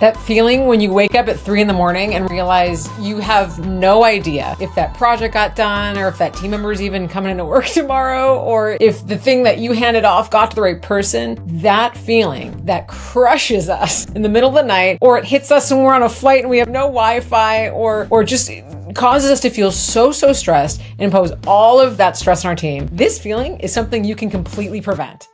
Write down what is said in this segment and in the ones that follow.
That feeling when you wake up at 3 in the morning and realize you have no idea if that project got done or if that team member is even coming into work tomorrow or if the thing that you handed off got to the right person. That feeling that crushes us in the middle of the night, or it hits us when we're on a flight and we have no Wi-Fi, or just causes us to feel so stressed and impose all of that stress on our team. This feeling is something you can completely prevent.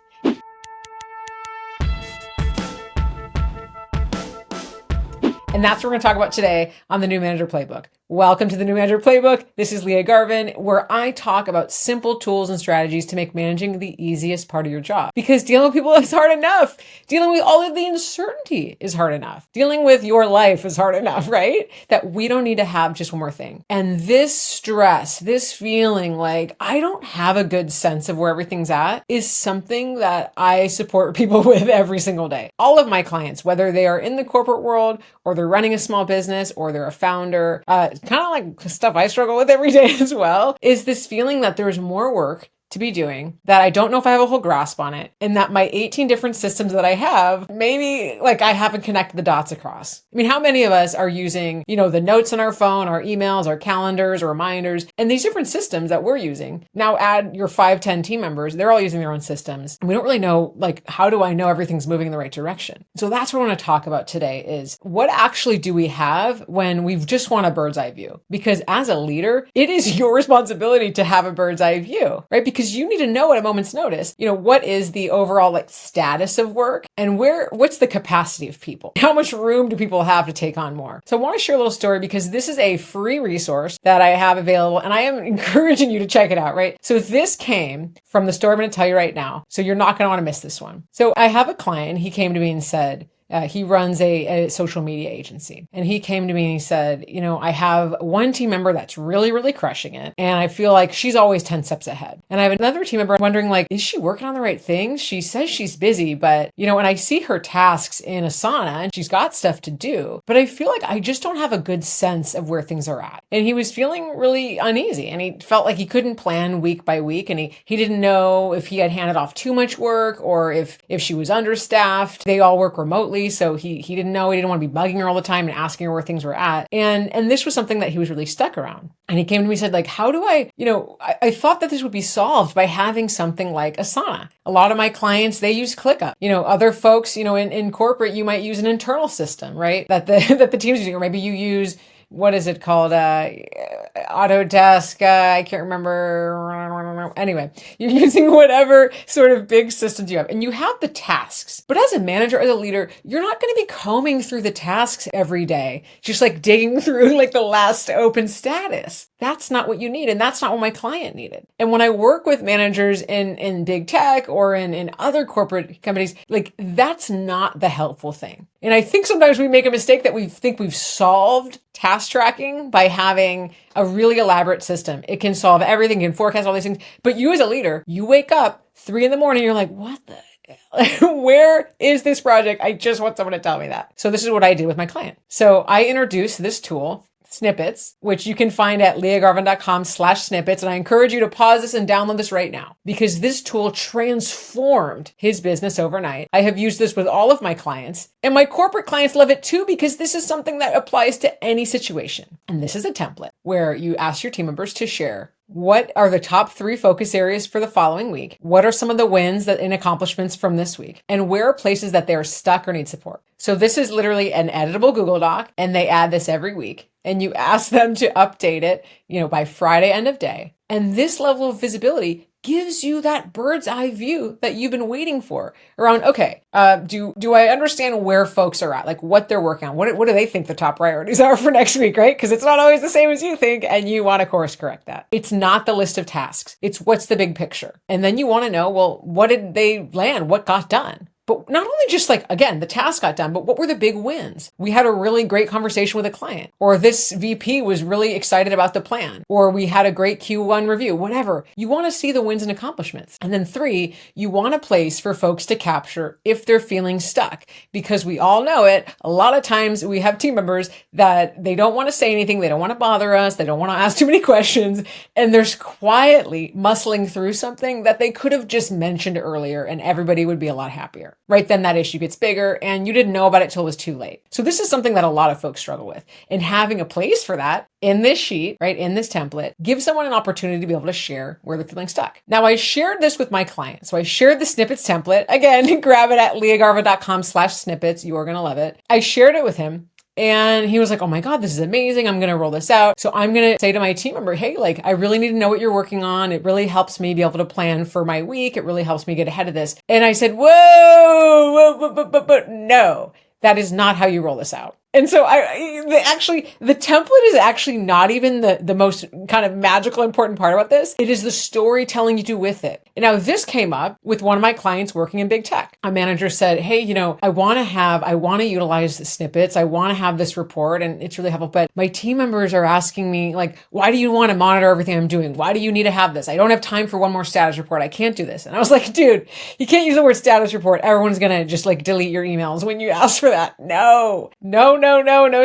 And that's what we're going to talk about today on the New Manager Playbook. Welcome to the New Manager Playbook. This is Lia Garvin, where I talk about simple tools and strategies to make managing the easiest part of your job. Because dealing with people is hard enough. Dealing with all of the uncertainty is hard enough. Dealing with your life is hard enough, right? That we don't need to have just one more thing. And this stress, this feeling like I don't have a good sense of where everything's at, is something that I support people with every single day. All of my clients, whether they are in the corporate world or they're running a small business or they're a founder, kind of like stuff I struggle with every day as well, is this feeling that there's more work to be doing, that I don't know if I have a whole grasp on it, and that my 18 different systems that I have, maybe like I haven't connected the dots across. I mean, how many of us are using, the notes on our phone, our emails, our calendars, or reminders, and these different systems that we're using? Now add your 5-10 team members, they're all using their own systems. And we don't really know, how do I know everything's moving in the right direction? So that's what I want to talk about today is what actually do we have when we just want a bird's eye view? Because as a leader, it is your responsibility to have a bird's eye view, right? Because you need to know at a moment's notice, what is the overall status of work and what's the capacity of people? How much room do people have to take on more? So I want to share a little story because this is a free resource that I have available and I am encouraging you to check it out, right? So this came from the story I'm going to tell you right now. So you're not going to want to miss this one. So I have a client, he came to me and said, he runs a social media agency. And he came to me and he said, I have one team member that's really crushing it. And I feel like she's always 10 steps ahead. And I have another team member wondering, is she working on the right things? She says she's busy, but, when I see her tasks in Asana and she's got stuff to do, but I feel like I just don't have a good sense of where things are at. And he was feeling really uneasy and he felt like he couldn't plan week by week. And he didn't know if he had handed off too much work or if she was understaffed. They all work remotely. So he didn't know, he didn't want to be bugging her all the time and asking her where things were at. And this was something that he was really stuck around. And he came to me and said, how do I thought that this would be solved by having something like Asana. A lot of my clients, they use ClickUp. Other folks, in corporate, you might use an internal system, right? That the team's using, or maybe you use, what is it called? Autodesk. I can't remember. Anyway, you're using whatever sort of big systems you have and you have the tasks. But as a manager, as a leader, you're not going to be combing through the tasks every day, just digging through the last open status. That's not what you need. And that's not what my client needed. And when I work with managers in big tech or in other corporate companies, that's not the helpful thing. And I think sometimes we make a mistake that we think we've solved task tracking by having a really elaborate system. It can solve everything, can forecast all these things. But you as a leader, you wake up 3 in the morning, you're like, what the hell? Where is this project? I just want someone to tell me that. So this is what I did with my client. So I introduced this tool, Snippets, which you can find at liagarvin.com/snippets. And I encourage you to pause this and download this right now because this tool transformed his business overnight. I have used this with all of my clients and my corporate clients love it too because this is something that applies to any situation. And this is a template where you ask your team members to share what are the top 3 focus areas for the following week? What are some of the wins and accomplishments from this week? And where are places that they're stuck or need support? So this is literally an editable Google Doc and they add this every week. And you ask them to update it, by Friday end of day. And this level of visibility gives you that bird's eye view that you've been waiting for around, okay, do I understand where folks are at? What they're working on? What do they think the top priorities are for next week, right? Because it's not always the same as you think and you want to course correct that. It's not the list of tasks. It's what's the big picture. And then you want to know, well, what did they land? What got done? But not only just again, the task got done, but what were the big wins? We had a really great conversation with a client, or this VP was really excited about the plan, or we had a great Q1 review, whatever. You want to see the wins and accomplishments. And then 3, you want a place for folks to capture if they're feeling stuck, because we all know it. A lot of times we have team members that they don't want to say anything. They don't want to bother us. They don't want to ask too many questions. And they're quietly muscling through something that they could have just mentioned earlier and everybody would be a lot happier. right? Then that issue gets bigger and you didn't know about it till it was too late. So this is something that a lot of folks struggle with. And having a place for that in this sheet, right, in this template, gives someone an opportunity to be able to share where they're feeling stuck. Now, I shared this with my client. So I shared the Snippets template. Again, grab it at liagarvin.com/snippets. You are going to love it. I shared it with him. And he was like, oh my God, this is amazing. I'm going to roll this out. So I'm going to say to my team member, hey, like, I really need to know what you're working on. It really helps me be able to plan for my week. It really helps me get ahead of this. And I said, but no, that is not how you roll this out. And so the template is actually not even the most kind of magical, important part about this. It is the storytelling you do with it. And now this came up with one of my clients working in big tech. A manager said, hey, I want to utilize the snippets. I want to have this report and it's really helpful. But my team members are asking me like, why do you want to monitor everything I'm doing? Why do you need to have this? I don't have time for one more status report. I can't do this. And I was like, dude, you can't use the word status report. Everyone's going to just like delete your emails when you ask for that. No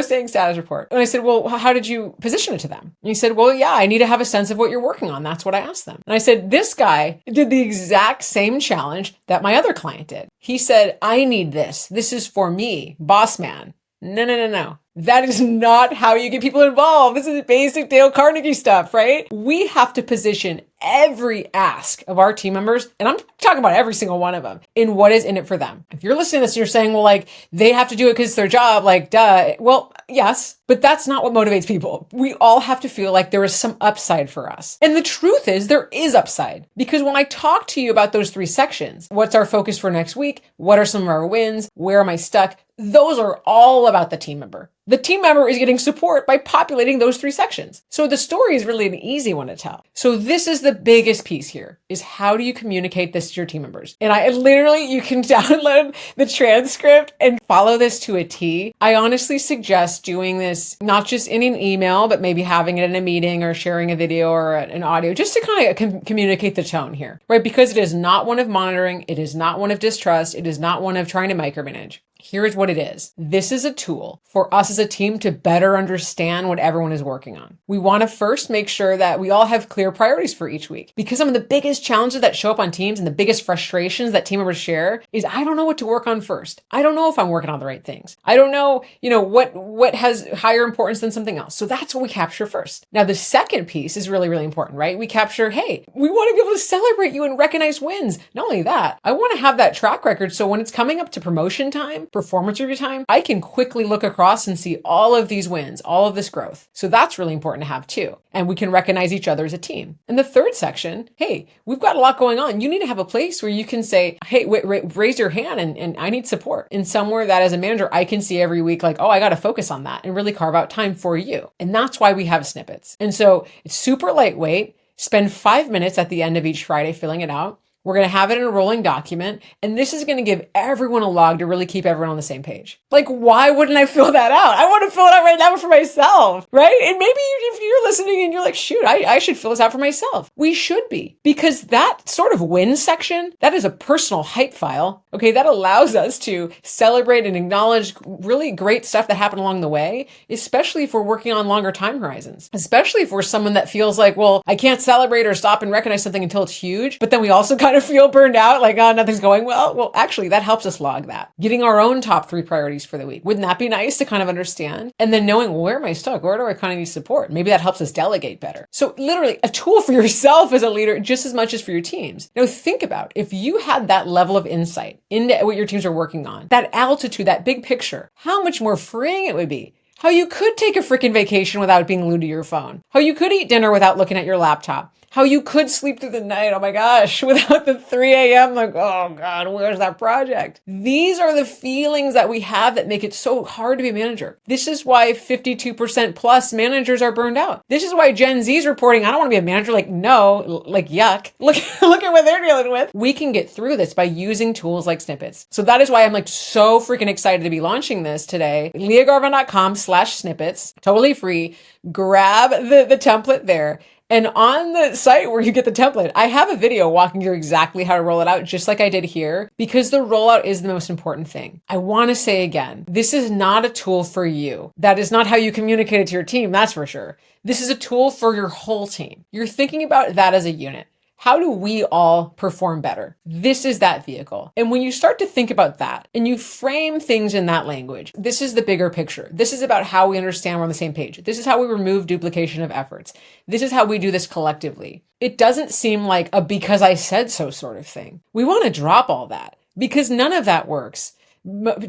saying status report. And I said, well, how did you position it to them? And he said, well, yeah, I need to have a sense of what you're working on. That's what I asked them. And I said, this guy did the exact same challenge that my other client did. He said, I need this. This is for me, boss man. No. That is not how you get people involved. This is basic Dale Carnegie stuff, right? We have to position every ask of our team members, and I'm talking about every single one of them, in what is in it for them. If you're listening to this and you're saying, well, like, they have to do it because it's their job, like, duh. Well, yes, but that's not what motivates people. We all have to feel like there is some upside for us. And the truth is there is upside, because when I talk to you about those 3 sections, what's our focus for next week? What are some of our wins? Where am I stuck? Those are all about the team member. The team member is getting support by populating those 3 sections. So the story is really an easy one to tell. So this is the biggest piece here, is how do you communicate this to your team members? And you can download the transcript and follow this to a T. I honestly suggest doing this not just in an email, but maybe having it in a meeting or sharing a video or an audio, just to kind of communicate the tone here, right? Because it is not one of monitoring. It is not one of distrust. It is not one of trying to micromanage. Here's what it is. This is a tool for us as a team to better understand what everyone is working on. We want to first make sure that we all have clear priorities for each week, because some of the biggest challenges that show up on teams and the biggest frustrations that team members share is, I don't know what to work on first. I don't know if I'm working on the right things. I don't know, what has higher importance than something else. So that's what we capture first. Now, the second piece is really, really important, right? We capture, hey, we want to be able to celebrate you and recognize wins. Not only that, I want to have that track record. So when it's coming up to promotion time, performance review time, I can quickly look across and see all of these wins, all of this growth. So that's really important to have too. And we can recognize each other as a team. And the third section, hey, we've got a lot going on. You need to have a place where you can say, hey, raise your hand and I need support. And somewhere that as a manager, I can see every week, like, oh, I got to focus on that and really carve out time for you. And that's why we have snippets. And so it's super lightweight. Spend 5 minutes at the end of each Friday filling it out. We're going to have it in a rolling document, and this is going to give everyone a log to really keep everyone on the same page. Like, why wouldn't I fill that out? I want to fill it out right now for myself, right? And maybe if you're listening and you're like, shoot, I should fill this out for myself. We should be, because that sort of win section, that is a personal hype file. Okay, that allows us to celebrate and acknowledge really great stuff that happened along the way, especially if we're working on longer time horizons, especially if we're someone that feels like, well, I can't celebrate or stop and recognize something until it's huge, but then we also kind of feel burned out, like, oh, nothing's going well. Well, actually, that helps us log that. Getting our own top 3 priorities for the week. Wouldn't that be nice to kind of understand? And then knowing, well, where am I stuck? Where do I kind of need support? Maybe that helps us delegate better. So literally a tool for yourself as a leader, just as much as for your teams. Now think about if you had that level of insight into what your teams are working on, that altitude, that big picture, how much more freeing it would be. How you could take a freaking vacation without being glued to your phone. How you could eat dinner without looking at your laptop. How you could sleep through the night, oh my gosh, without the 3 a.m. like, oh God, where's that project? These are the feelings that we have that make it so hard to be a manager. This is why 52% plus managers are burned out. This is why Gen Z is reporting, I don't want to be a manager. Like, no, like yuck. Look at what they're dealing with. We can get through this by using tools like Snippets. So that is why I'm like so freaking excited to be launching this today. liagarvin.com/snippets, totally free. Grab the template there. And on the site where you get the template, I have a video walking through exactly how to roll it out, just like I did here, because the rollout is the most important thing. I want to say again, this is not a tool for you. That is not how you communicate it to your team, that's for sure. This is a tool for your whole team. You're thinking about that as a unit. How do we all perform better? This is that vehicle. And when you start to think about that and you frame things in that language, this is the bigger picture. This is about how we understand we're on the same page. This is how we remove duplication of efforts. This is how we do this collectively. It doesn't seem like a because I said so sort of thing. We want to drop all that because none of that works.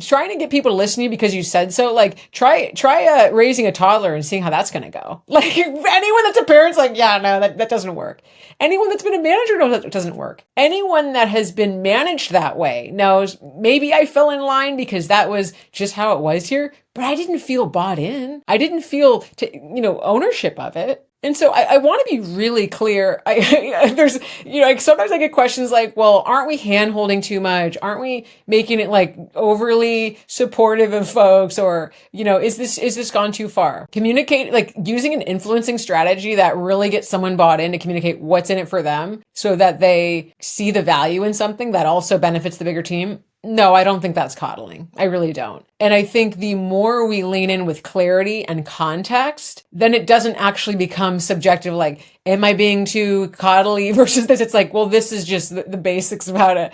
Trying to get people to listen to you because you said so, like try raising a toddler and seeing how that's going to go. Like anyone that's a parent's like, yeah, no, that doesn't work. Anyone that's been a manager knows that doesn't work. Anyone that has been managed that way knows maybe I fell in line because that was just how it was here, but I didn't feel bought in. I didn't feel ownership of it. And so I want to be really clear. There's, sometimes I get questions like, well, aren't we hand-holding too much? Aren't we making it like overly supportive of folks? Or, is this gone too far? Communicate, like using an influencing strategy that really gets someone bought in to communicate what's in it for them so that they see the value in something that also benefits the bigger team. No, I don't think that's coddling. I really don't. And I think the more we lean in with clarity and context, then it doesn't actually become subjective, like, am I being too coddly versus this? It's like, well, this is just the basics of how to,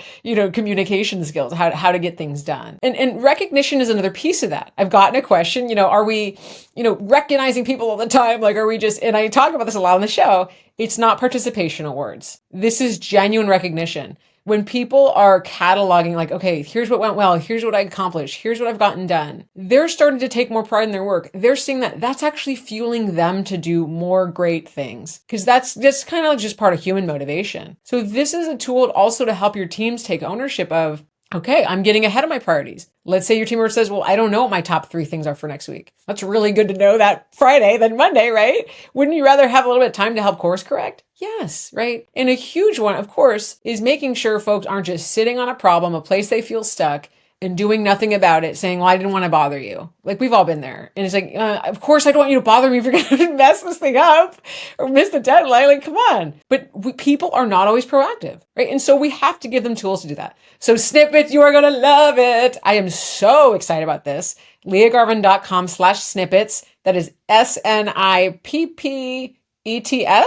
communication skills, how to get things done. And recognition is another piece of that. I've gotten a question, are we, recognizing people all the time? Like, are we just, and I talk about this a lot on the show, it's not participation awards. This is genuine recognition. When people are cataloging like, okay, here's what went well, here's what I accomplished, here's what I've gotten done, they're starting to take more pride in their work. They're seeing that that's actually fueling them to do more great things because that's just kind of just part of human motivation. So this is a tool also to help your teams take ownership of, okay, I'm getting ahead of my priorities. Let's say your team member says, well, I don't know what my top 3 things are for next week. That's really good to know that Friday than Monday, right? Wouldn't you rather have a little bit of time to help course correct? Yes, right? And a huge one, of course, is making sure folks aren't just sitting on a problem, a place they feel stuck, and doing nothing about it, saying, well, I didn't want to bother you. Like, we've all been there. And it's like, of course, I don't want you to bother me if you're going to mess this thing up or miss the deadline. Like, come on. But people are not always proactive, right? And so we have to give them tools to do that. So Snippets, you are going to love it. I am so excited about this. LiaGarvin.com/snippets. That is SNIPPETS,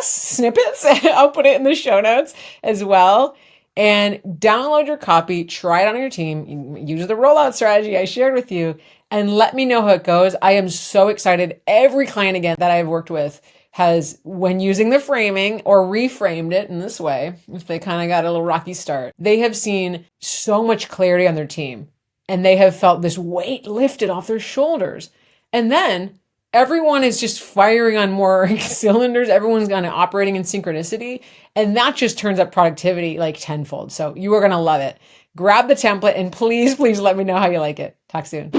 snippets. I'll put it in the show notes as well. And download your copy, try it on your team, use the rollout strategy I shared with you, and let me know how it goes. I am so excited. Every client, again, that I've worked with has, when using the framing or reframed it in this way, if they kind of got a little rocky start, they have seen so much clarity on their team and they have felt this weight lifted off their shoulders. And then everyone is just firing on more cylinders. Everyone's kind of operating in synchronicity. And that just turns up productivity like tenfold. So you are going to love it. Grab the template and please, please let me know how you like it. Talk soon.